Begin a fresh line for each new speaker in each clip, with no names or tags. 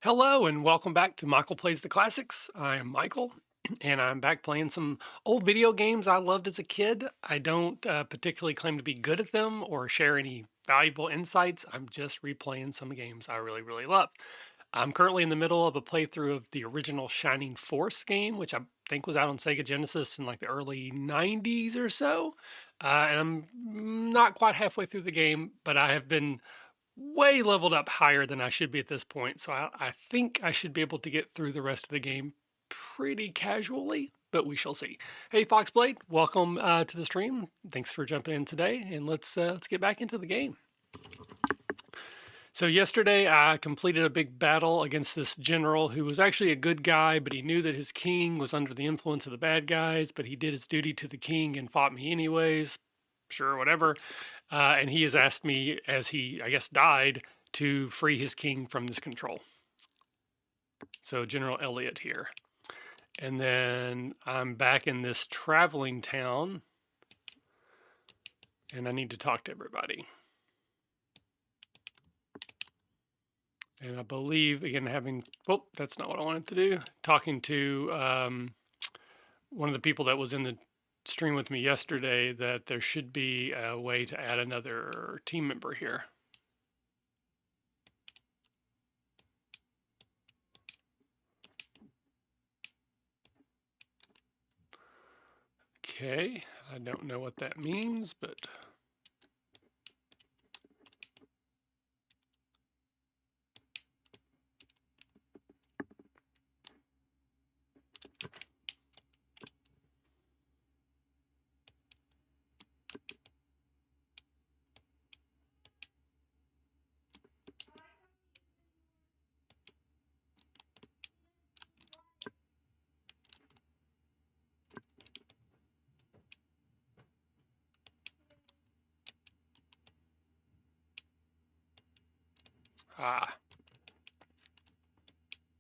Hello and welcome back to Michael Plays the Classics. I am Michael and I'm back playing some old video games I loved as a kid. I don't particularly claim to be good at them or share any valuable insights. I'm just replaying some games I really, really love. I'm currently in the middle of a playthrough of the original Shining Force game, which I think was out on Sega Genesis in like the early 90s or so. And I'm not quite halfway through the game, but I have been way leveled up higher than I should be at this point. So I think I should be able to get through the rest of the game pretty casually, but we shall see. Hey, Foxblade, welcome to the stream. Thanks for jumping in today, and let's get back into the game. So yesterday I completed a big battle against this general who was actually a good guy, but he knew that his king was under the influence of the bad guys, but he did his duty to the king and fought me anyways. Sure, whatever. And he has asked me, as he, I guess, died, to free his king from this control. So General Elliot here. And then I'm back in this traveling town, and I need to talk to everybody. And I believe, again, that's not what I wanted to do. Talking to one of the people that was in the stream with me yesterday, that there should be a way to add another team member here. Okay, I don't know what that means, but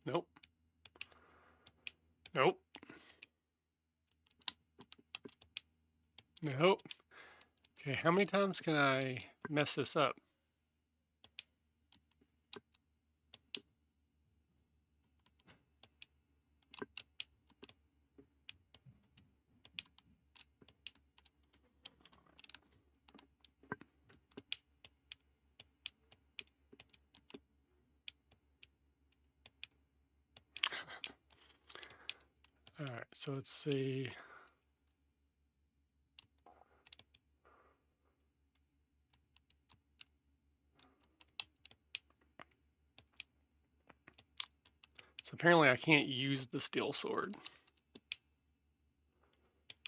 nope. Nope. Nope. Okay, how many times can I mess this up? All right, so let's see. So apparently I can't use the steel sword.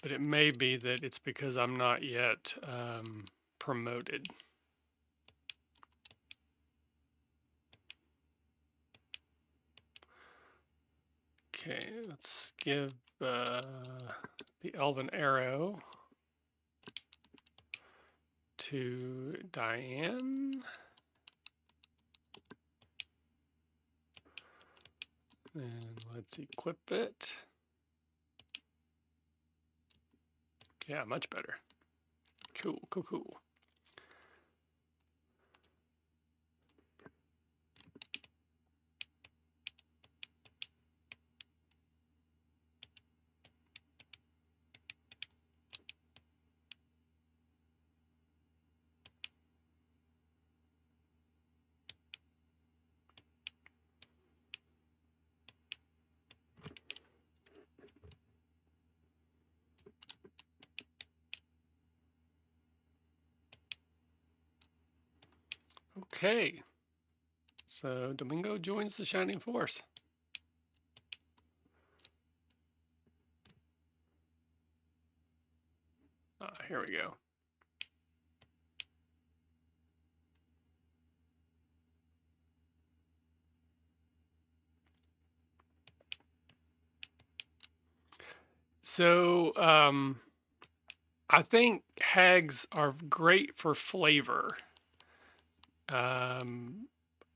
But it may be that it's because I'm not yet promoted. Okay, let's give the elven arrow to Diane. And let's equip it. Yeah, much better. Cool, cool, cool. Okay, so Domingo joins the Shining Force. Here we go. So I think hags are great for flavor.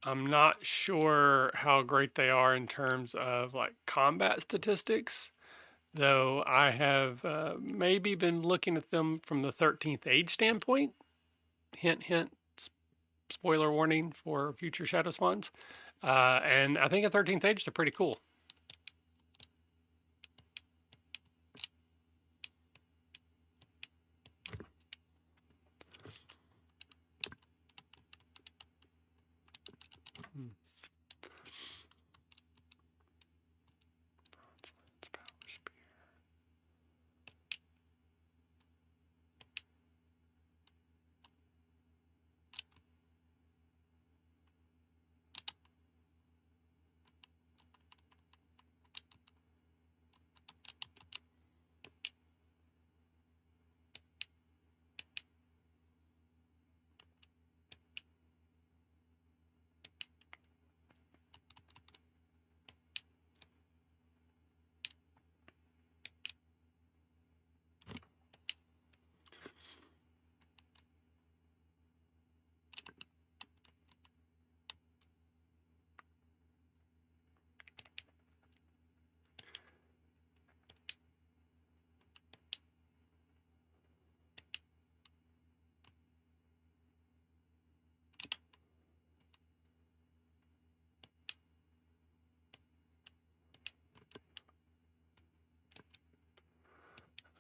I'm not sure how great they are in terms of like combat statistics, though I have maybe been looking at them from the 13th age standpoint. Hint, hint, spoiler warning for future Shadow Swans. And I think at 13th age, they're pretty cool. Hmm.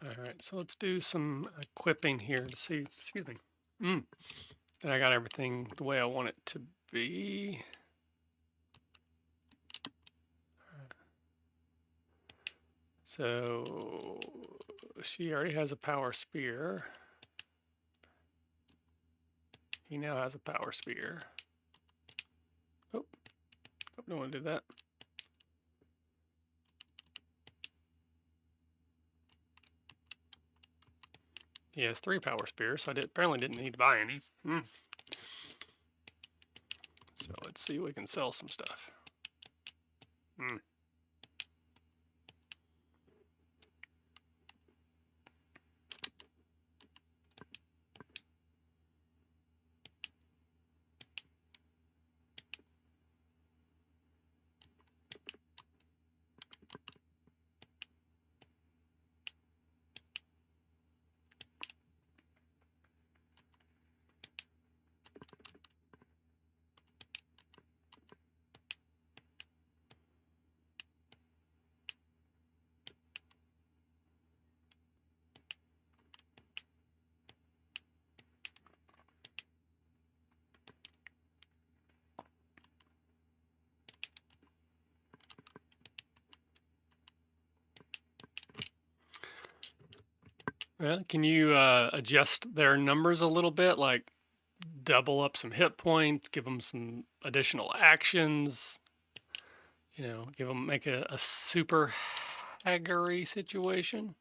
All right, so let's do some equipping here to see, excuse me, that I got everything the way I want it to be. So she already has a power spear. He now has a power spear. Oh, don't want to do that. He has 3 power spears, so I apparently didn't need to buy any. So let's see if we can sell some stuff. Well, can you adjust their numbers a little bit, like double up some hit points, give them some additional actions, make a super haggery situation?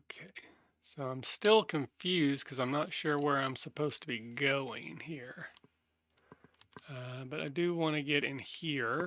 Okay, so I'm still confused because I'm not sure where I'm supposed to be going here. But I do want to get in here.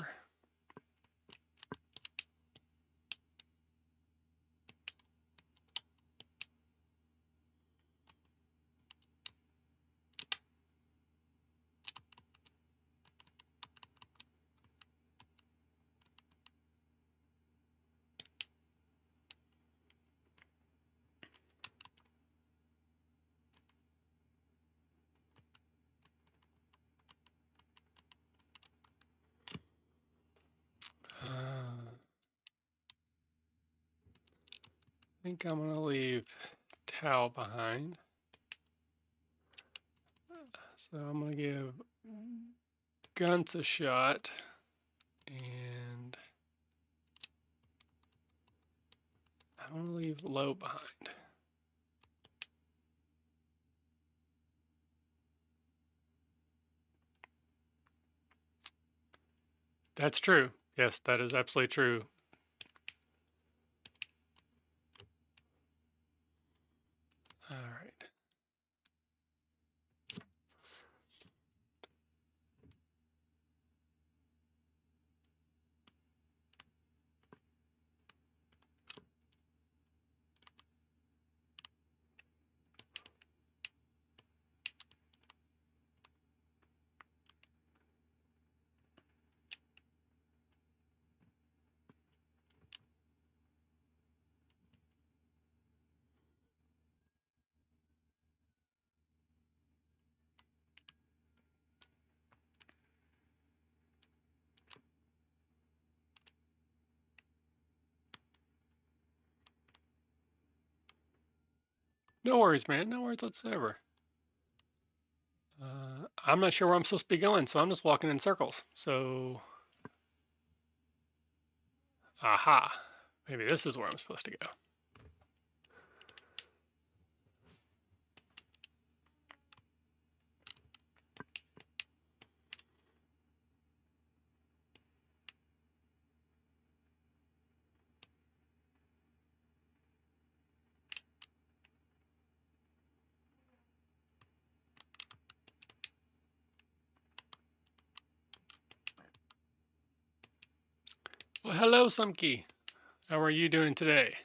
I think I'm going to leave Tau behind. So I'm going to give Guns a shot. And I'm going to leave Low behind. That's true. Yes, that is absolutely true. All right. No worries, man. No worries whatsoever. I'm not sure where I'm supposed to be going, so I'm just walking in circles. So, aha. Maybe this is where I'm supposed to go. Well, hello, Sumky. How are you doing today?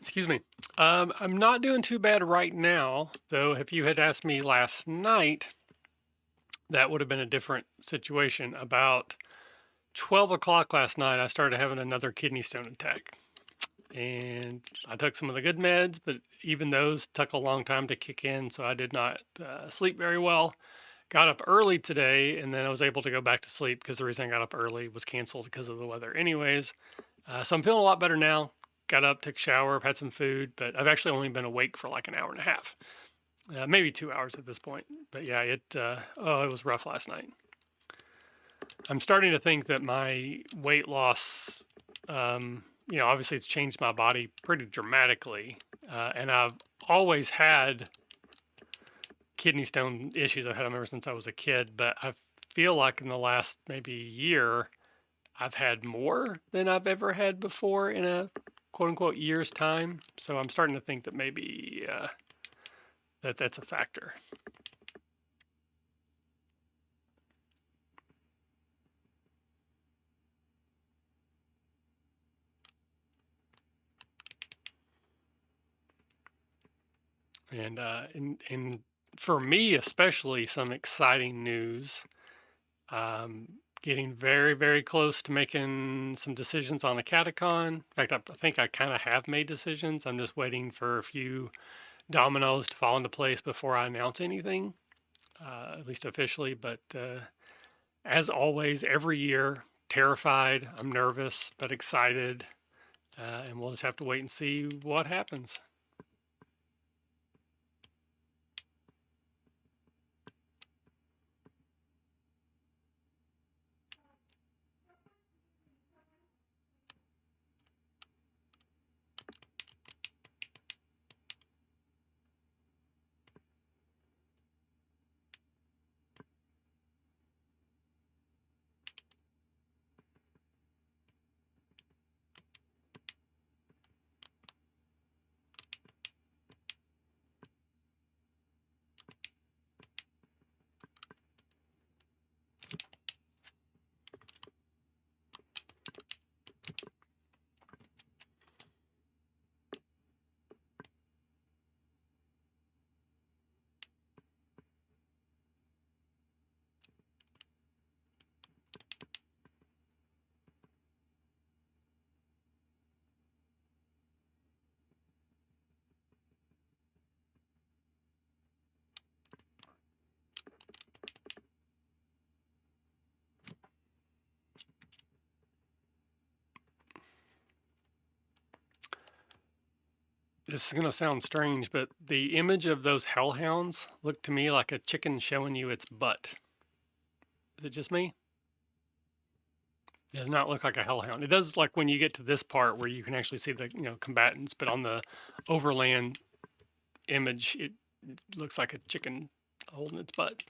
Excuse me. I'm not doing too bad right now, though. If you had asked me last night, that would have been a different situation. About 12 o'clock last night, I started having another kidney stone attack. And I took some of the good meds, but even those took a long time to kick in, so I did not sleep very well. Got up early today, and then I was able to go back to sleep because the reason I got up early was canceled because of the weather, anyways. So I'm feeling a lot better now. Got up, took a shower, had some food, but I've actually only been awake for like an hour and a half, maybe 2 hours at this point. But yeah, it was rough last night. I'm starting to think that my weight loss, obviously it's changed my body pretty dramatically, and I've always had kidney stone issues. I've had them ever since I was a kid, but I feel like in the last maybe year, I've had more than I've ever had before in a quote unquote year's time. So I'm starting to think that maybe that's a factor. And for me especially, some exciting news. Getting very, very close to making some decisions on a catacon. In fact, I think I kind of have made decisions. I'm just waiting for a few dominoes to fall into place before I announce anything, at least officially. But as always, every year, terrified, I'm nervous, but excited. And we'll just have to wait and see what happens. This is going to sound strange, but the image of those hellhounds looked to me like a chicken showing you its butt. Is it just me? It does not look like a hellhound. It does, like when you get to this part where you can actually see the combatants, but on the overland image, it looks like a chicken holding its butt.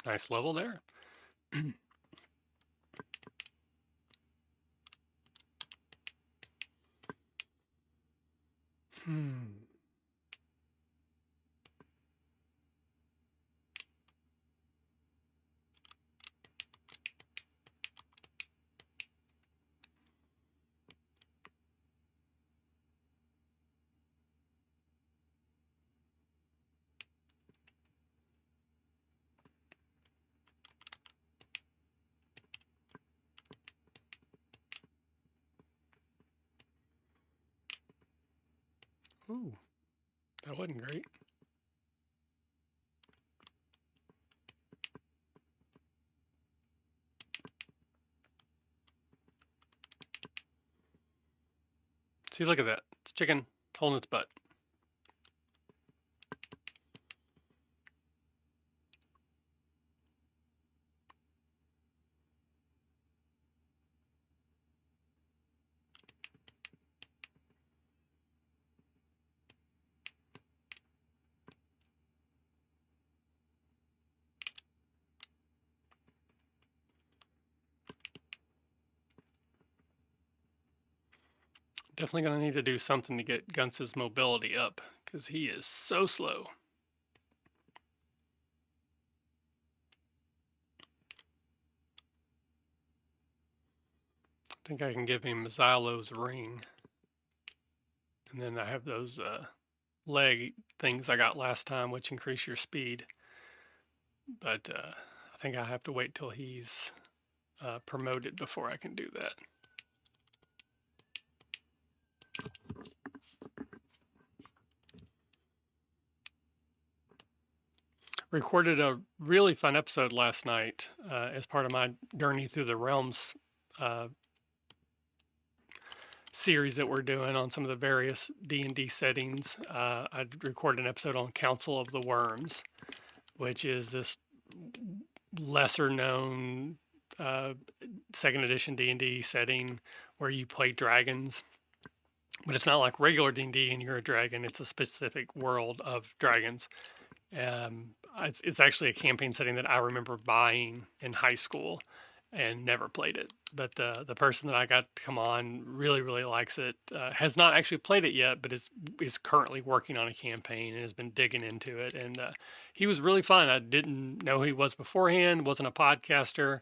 Nice level there. Hmm. Ooh, that wasn't great. See, look at that. It's chicken holding its butt. Definitely going to need to do something to get Gunce's mobility up because he is so slow. I think I can give him Xylo's ring. And then I have those leg things I got last time, which increase your speed. But I think I have to wait till he's promoted before I can do that. Recorded a really fun episode last night as part of my Journey Through the Realms series that we're doing on some of the various D&D settings. I recorded an episode on Council of the Worms, which is this lesser known second edition D&D setting where you play dragons. But it's not like regular D&D and you're a dragon. It's a specific world of dragons. It's actually a campaign setting that I remember buying in high school and never played it. But the person that I got to come on really likes it. Has not actually played it yet, but is currently working on a campaign and has been digging into it. And he was really fun. I didn't know who he was beforehand. Wasn't a podcaster.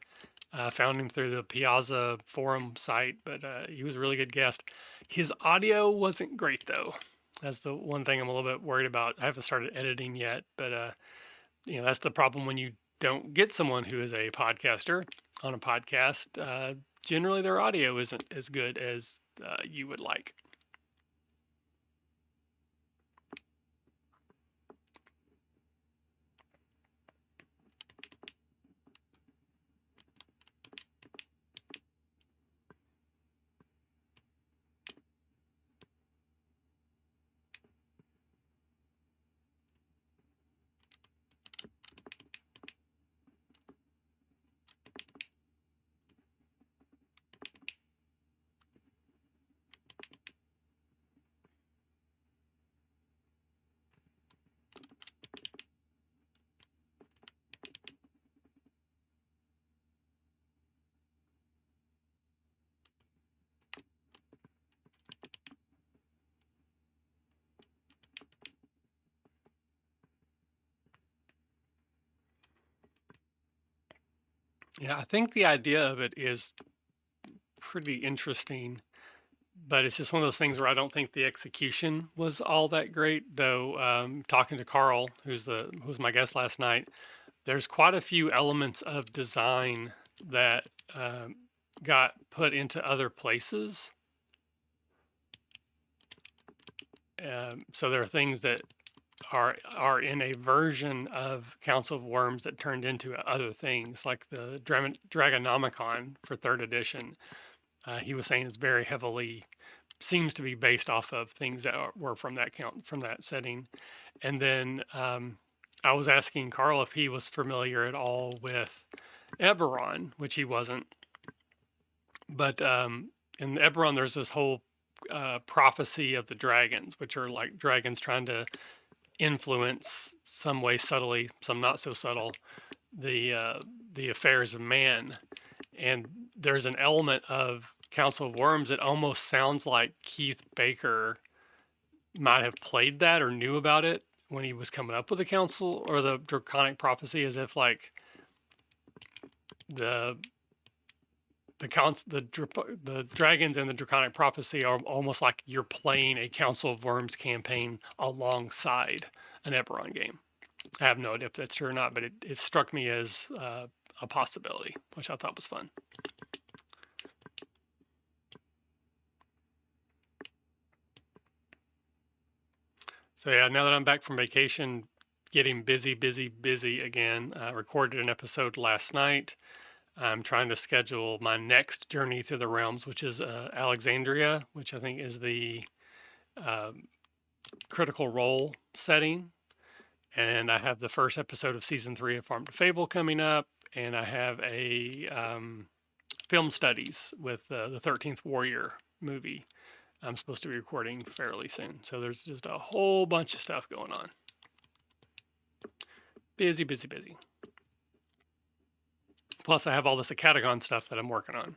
Found him through the Piazza forum site, but he was a really good guest. His audio wasn't great though. That's the one thing I'm a little bit worried about. I haven't started editing yet, but that's the problem when you don't get someone who is a podcaster on a podcast. Generally, their audio isn't as good as you would like. Yeah, I think the idea of it is pretty interesting, but it's just one of those things where I don't think the execution was all that great. Though talking to Carl, who's my guest last night, there's quite a few elements of design that got put into other places. So there are things that are in a version of Council of Worms that turned into other things, like the Dragonomicon for third edition. He was saying it's very heavily seems to be based off of things that were from that setting. And then I was asking Carl if he was familiar at all with Eberron, which he wasn't. But in Eberron, there's this whole prophecy of the dragons, which are like dragons trying to influence some way subtly, some not so subtle, the affairs of man, and there's an element of Council of Worms that almost sounds like Keith Baker might have played that or knew about it when he was coming up with the council or the draconic prophecy, as if like the the dragons and the draconic prophecy are almost like you're playing a Council of Worms campaign alongside an Eberron game. I have no idea if that's true or not, but it struck me as a possibility, which I thought was fun. So yeah, now that I'm back from vacation, getting busy again. I recorded an episode last night. I'm trying to schedule my next journey through the realms, which is Alexandria, which I think is the uh, critical role setting. And I have the first episode of season 3 of Farm to Fable coming up, and I have a film studies with the 13th Warrior movie I'm supposed to be recording fairly soon. So there's just a whole bunch of stuff going on. Busy. Plus, I have all this Acatagon stuff that I'm working on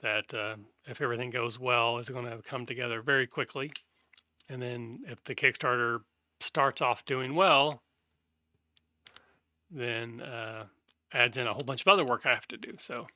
that, if everything goes well, is going to come together very quickly. And then if the Kickstarter starts off doing well, then adds in a whole bunch of other work I have to do. So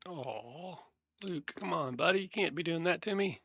oh, Luke, come on, buddy. You can't be doing that to me.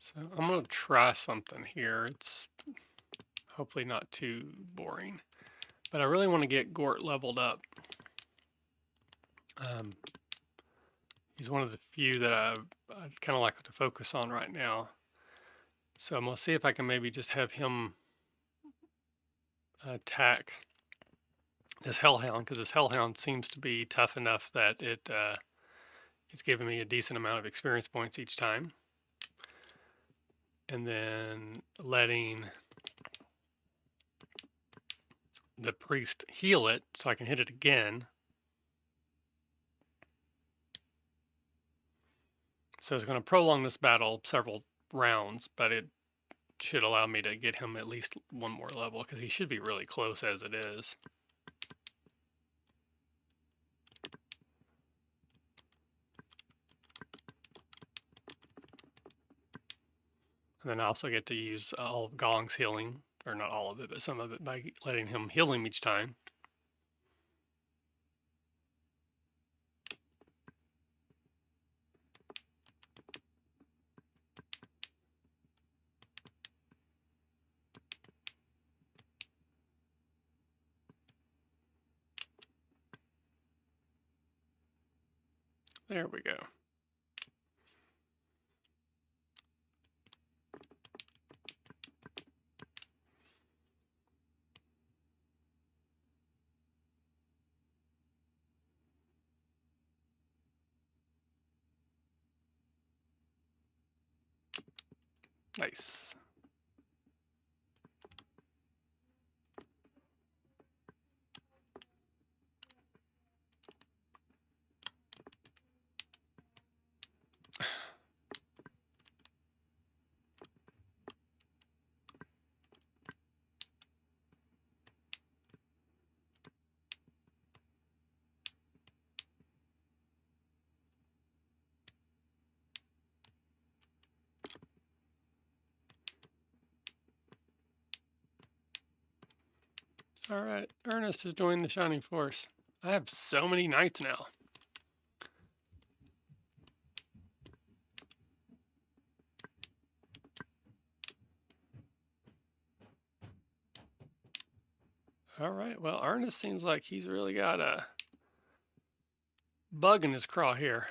So I'm going to try something here. It's hopefully not too boring, but I really want to get Gort leveled up. He's one of the few that I'd kind of like to focus on right now. So I'm going to see if I can maybe just have him attack this Hellhound, because this Hellhound seems to be tough enough that it's giving me a decent amount of experience points each time. And then letting the priest heal it so I can hit it again. So it's going to prolong this battle several rounds, but it should allow me to get him at least one more level, because he should be really close as it is. And then I also get to use all of Gong's healing, or not all of it, but some of it, by letting him heal him each time. There we go. Nice. All right, Ernest has joined the Shining Force. I have so many knights now. All right, well, Ernest seems like he's really got a bug in his craw here.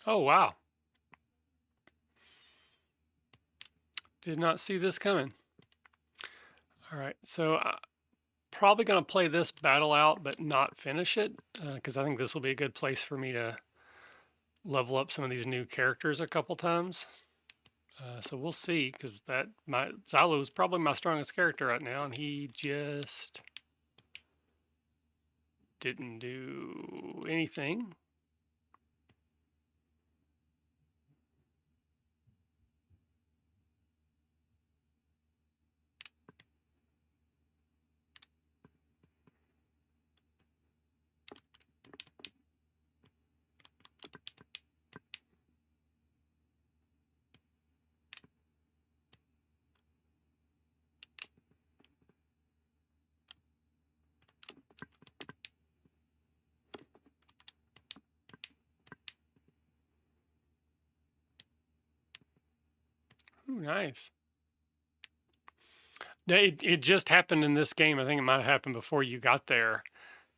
Oh, wow. Did not see this coming. All right, so probably going to play this battle out, but not finish it, because I think this will be a good place for me to level up some of these new characters a couple times. So we'll see, because Xylo is probably my strongest character right now, and he just didn't do anything. Ooh, nice. It just happened in this game. I think it might have happened before you got there.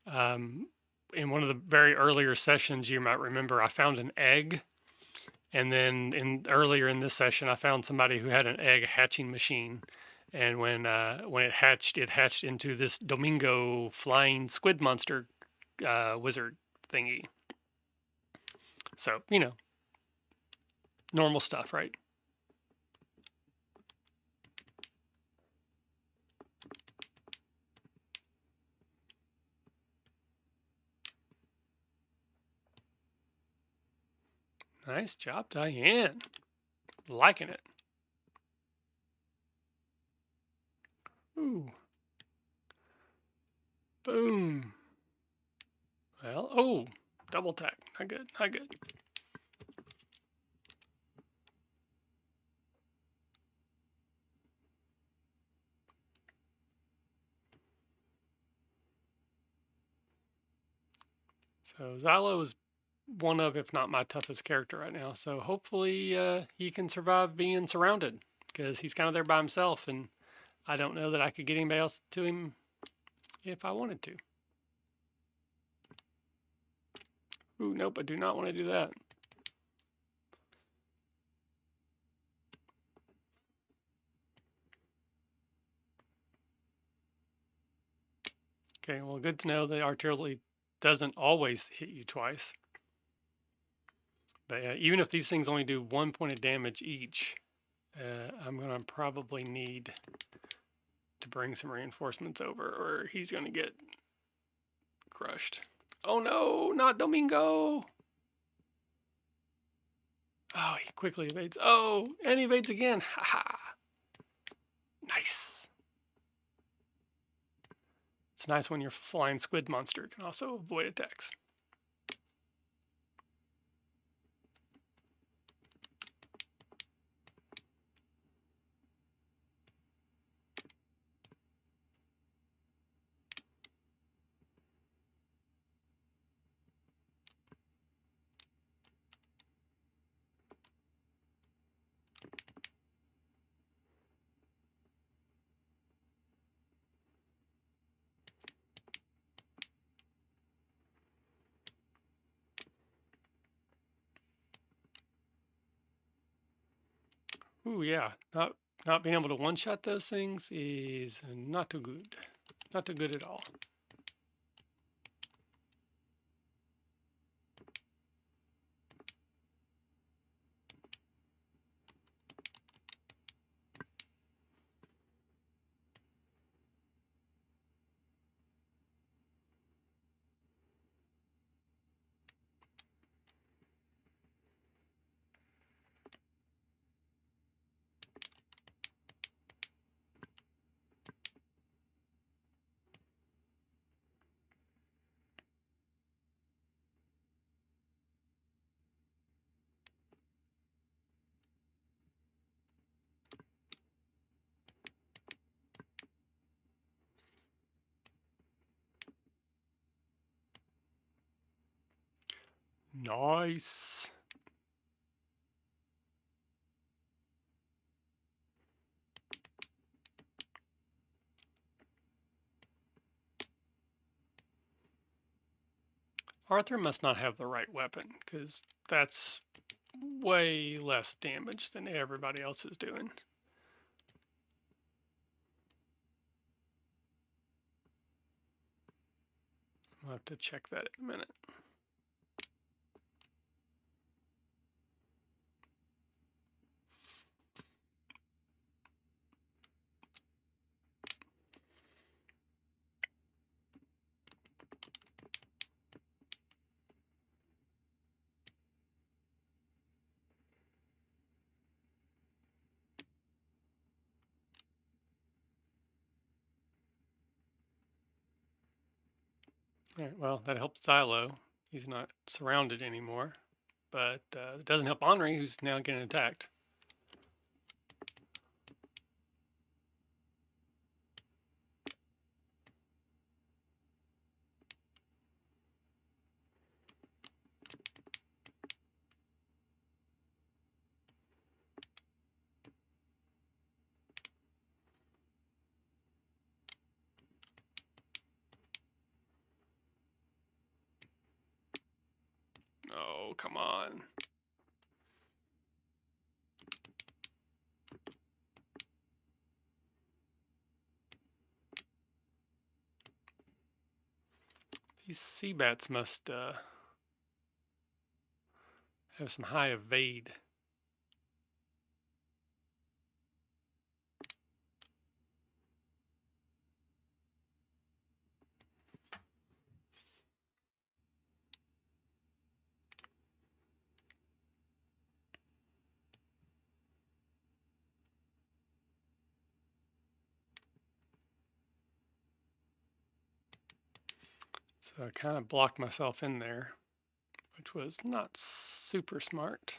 In one of the very earlier sessions, you might remember, I found an egg. And then earlier in this session, I found somebody who had an egg hatching machine. And when it hatched into this Domingo flying squid monster wizard thingy. So, normal stuff, right? Nice job, Diane. Liking it. Ooh. Boom. Well, oh. double attack. Not good. Not good. So Xylo is one of, if not my toughest character right now. So hopefully he can survive being surrounded, because he's kind of there by himself, and I don't know that I could get anybody else to him if I wanted to. Ooh, nope, I do not want to do that. Okay, well, good to know the artillery doesn't always hit you twice. But even if these things only do 1 point of damage each, I'm going to probably need to bring some reinforcements over, or he's going to get crushed. Oh no, not Domingo! Oh, he quickly evades. Oh, and he evades again. Ha ha. Nice. It's nice when your flying squid monster can also avoid attacks. Ooh, yeah. Not being able to one-shot those things is not too good. Not too good at all. Nice. Arthur must not have the right weapon, because that's way less damage than everybody else is doing. I'll have to check that in a minute. All right, well, that helps Xylo. He's not surrounded anymore. But it doesn't help Henri, who's now getting attacked. Oh, come on. These sea bats must have some high evade. So I kind of blocked myself in there. which was not super smart.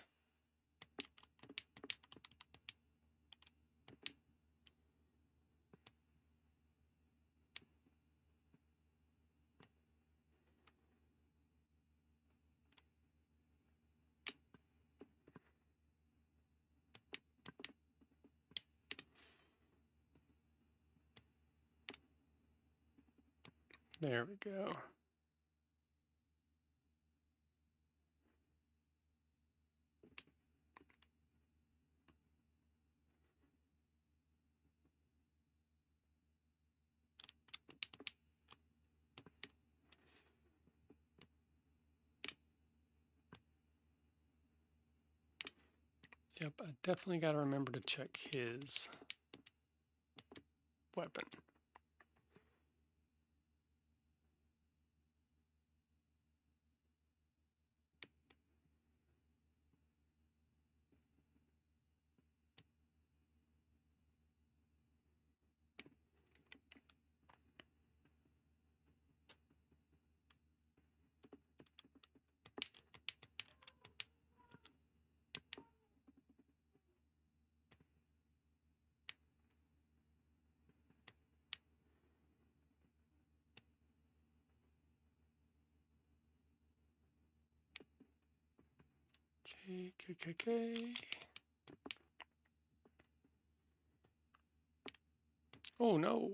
There we go. Yep, I definitely got to remember to check his weapon. Okay. Oh no.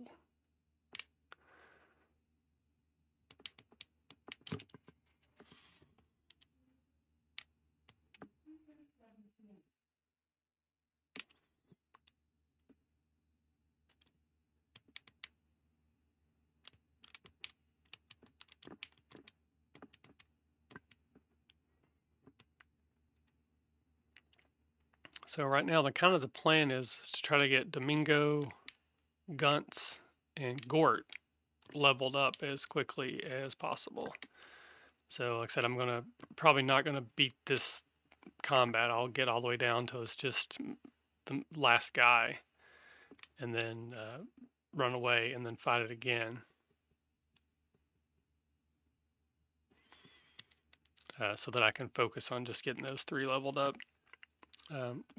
So right now, the plan is to try to get Domingo, Gunts, and Gort leveled up as quickly as possible. So like I said, I'm probably not gonna beat this combat. I'll get all the way down till it's just the last guy, and then run away and then fight it again. So that I can focus on just getting those 3 leveled up.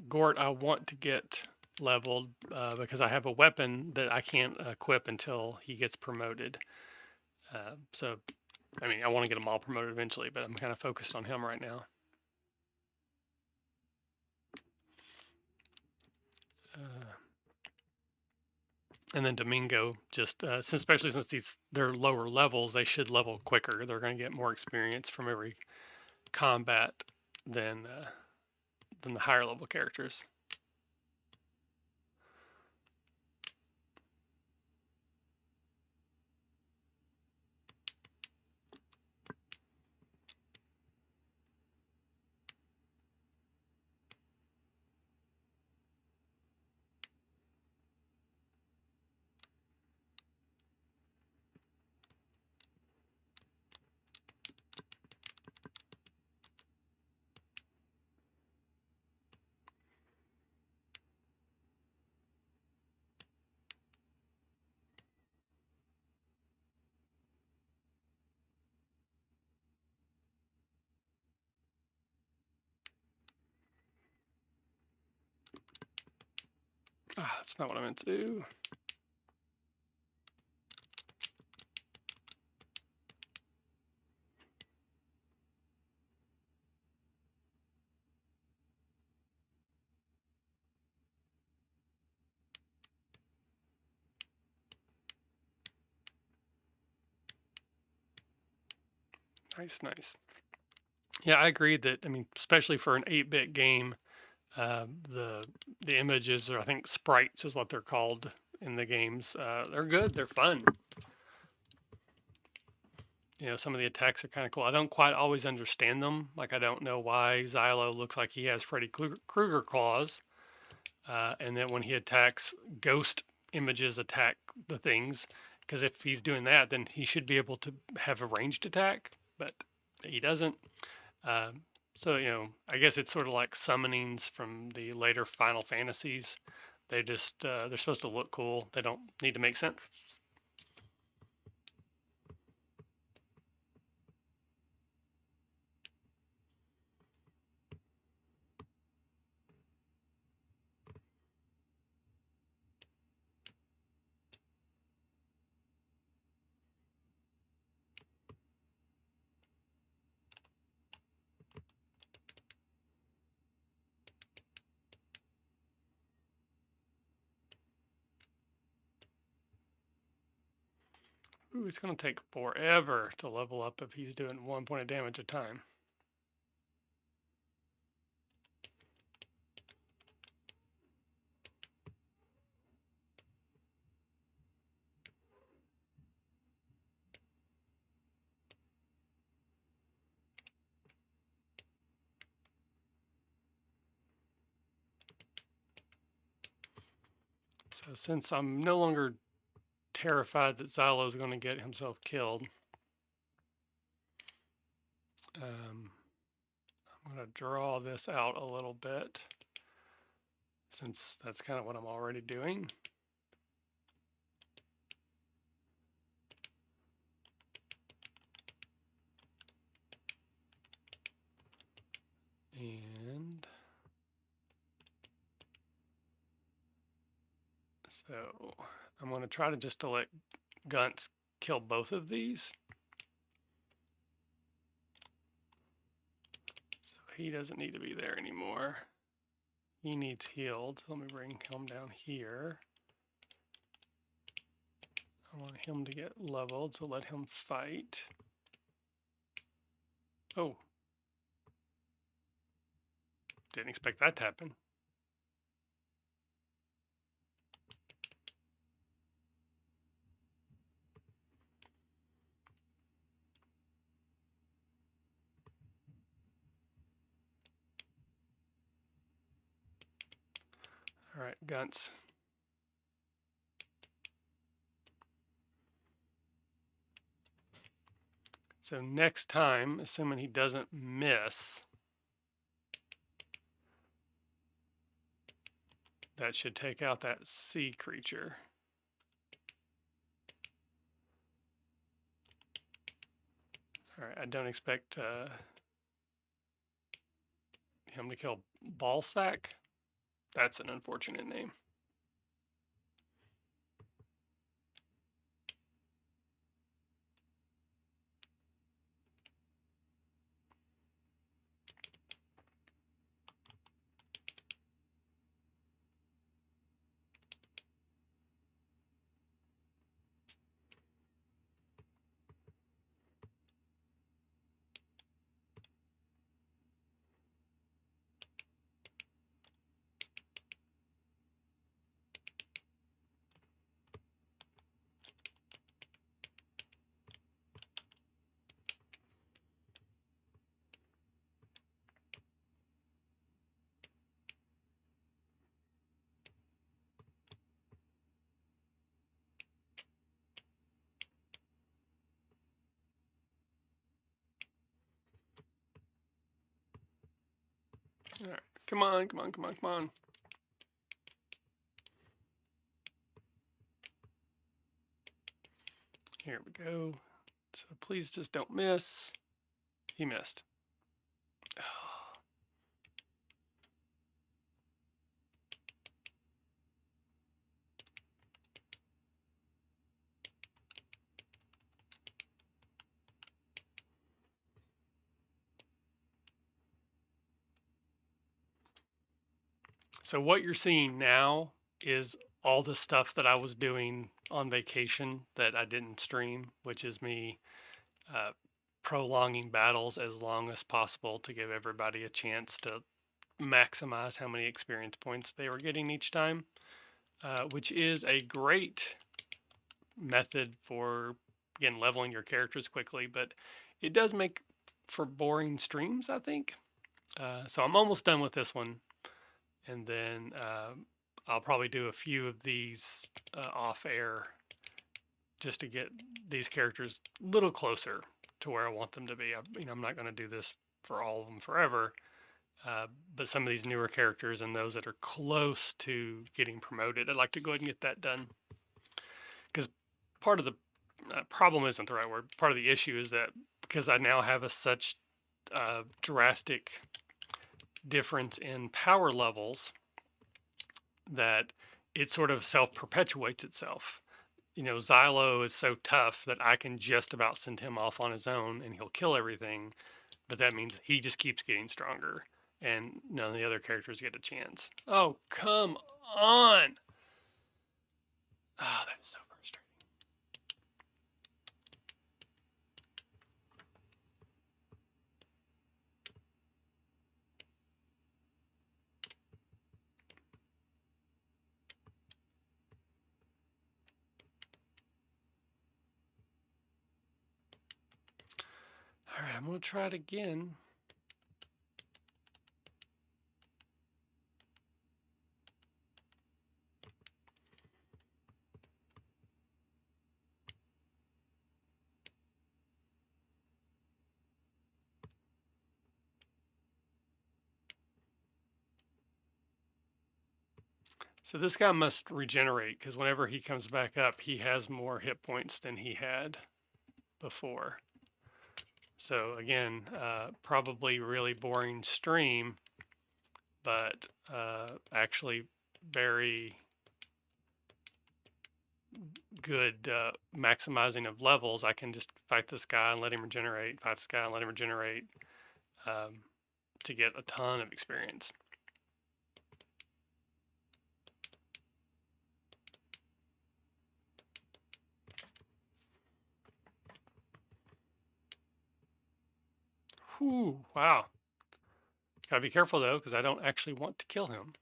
Gort, I want to get leveled because I have a weapon that I can't equip until he gets promoted. So, I mean, I want to get them all promoted eventually, but I'm kind of focused on him right now. And then Domingo, just especially since they're lower levels, they should level quicker. They're going to get more experience from every combat than the higher level characters. That's not what I meant to do. Nice. Yeah, I agree that, I mean, especially for an 8-bit game, the images, or I think sprites is what they're called in the games, they're good. They're fun. You know, some of the attacks are kind of cool. I don't quite always understand them. Like, I don't know why Xylo looks like he has Freddy Krueger claws, and then when he attacks, ghost images attack the things. Because if he's doing that, then he should be able to have a ranged attack, but he doesn't. So, you know, I guess it's sort of like summonings from the later Final Fantasies. They just, they're supposed to look cool. They don't need to make sense. Ooh, it's going to take forever to level up if he's doing 1 point of damage a time. So since I'm no longer terrified that Xylo's going to get himself killed, I'm going to draw this out a little bit, since that's kind of what I'm already doing. And so I'm going to try to just to let Gunts kill both of these. So he doesn't need to be there anymore. He needs healed. So let me bring him down here. I want him to get leveled, so let him fight. Oh. Didn't expect that to happen. All right, Gunts. So next time, assuming he doesn't miss, that should take out that sea creature. All right, I don't expect him to kill Balbazak. That's an unfortunate name. All right, come on, come on, come on, come on. Here we go. So please just don't miss. He missed. So what you're seeing now is all the stuff that I was doing on vacation that I didn't stream, which is me prolonging battles as long as possible to give everybody a chance to maximize how many experience points they were getting each time, which is a great method for, again, leveling your characters quickly, but it does make for boring streams, I think. So I'm almost done with this one, and then I'll probably do a few of these off air just to get these characters a little closer to where I want them to be. I'm not going to do this for all of them forever, but some of these newer characters and those that are close to getting promoted, I'd like to go ahead and get that done. Because part of the problem isn't the right word. Part of the issue is that because I now have such drastic difference in power levels, that it sort of self-perpetuates itself. Xylo is so tough that I can just about send him off on his own and he'll kill everything, but that means he just keeps getting stronger and none of the other characters get a chance. Oh, come on! Oh, that's so frustrating. I'm going to try it again. So this guy must regenerate because whenever he comes back up, he has more hit points than he had before. So again, probably really boring stream, but actually very good maximizing of levels. I can just fight this guy and let him regenerate, fight this guy and let him regenerate to get a ton of experience. Whew, wow. Gotta be careful though, because I don't actually want to kill him.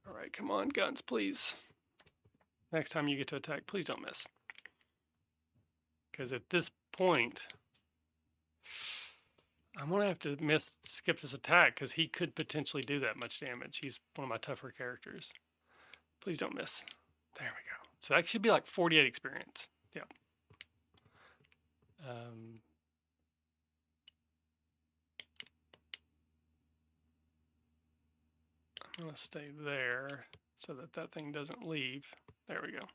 All right, come on, guns, please. Next time you get to attack, please don't miss. Because at this point, I'm going to have to skip this attack because he could potentially do that much damage. He's one of my tougher characters. Please don't miss. There we go. So that should be like 48 experience. Yeah. I'm going to stay there so that that thing doesn't leave. There we go.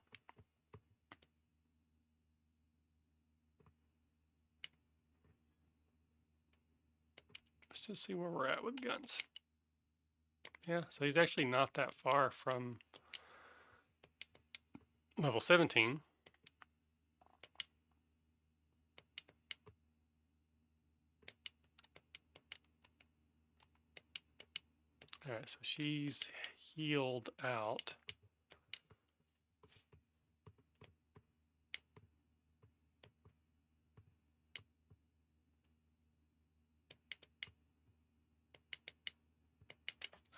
Let's just see where we're at with guns. Yeah, so he's actually not that far from level 17. All right, so she's healed out.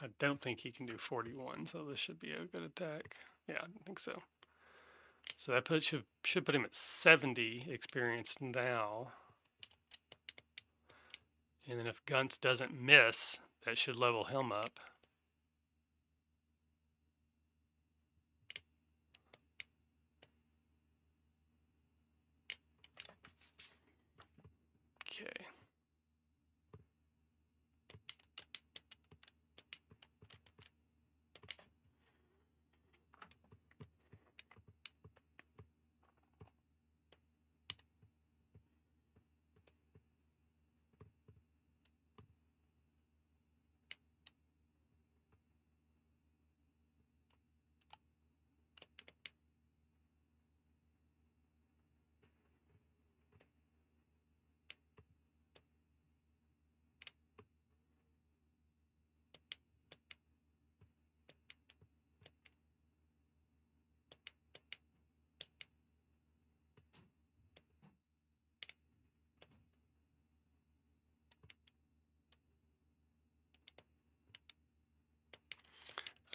I don't think he can do 41, so this should be a good attack. Yeah, I think so. So that should put him at 70 experience now. And then if Gunts doesn't miss, that should level him up. Okay.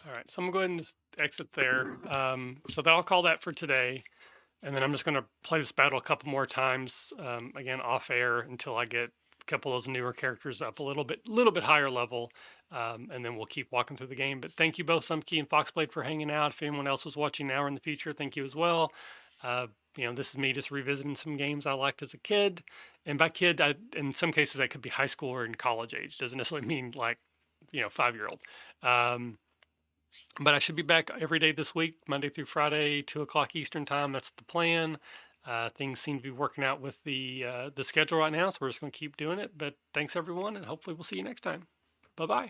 All right, so I'm gonna go ahead and just exit there. So I'll call that for today. And then I'm just gonna play this battle a couple more times, again, off air until I get a couple of those newer characters up a little bit higher level. And then we'll keep walking through the game. But thank you both, Sumkey and Foxblade, for hanging out. If anyone else was watching now or in the future, thank you as well. This is me just revisiting some games I liked as a kid. And by kid, in some cases, that could be high school or in college age. Doesn't necessarily mean like, 5-year-old. But I should be back every day this week, Monday through Friday, 2 o'clock Eastern time. That's the plan. Things seem to be working out with the schedule right now, so we're just going to keep doing it. But thanks, everyone, and hopefully we'll see you next time. Bye-bye.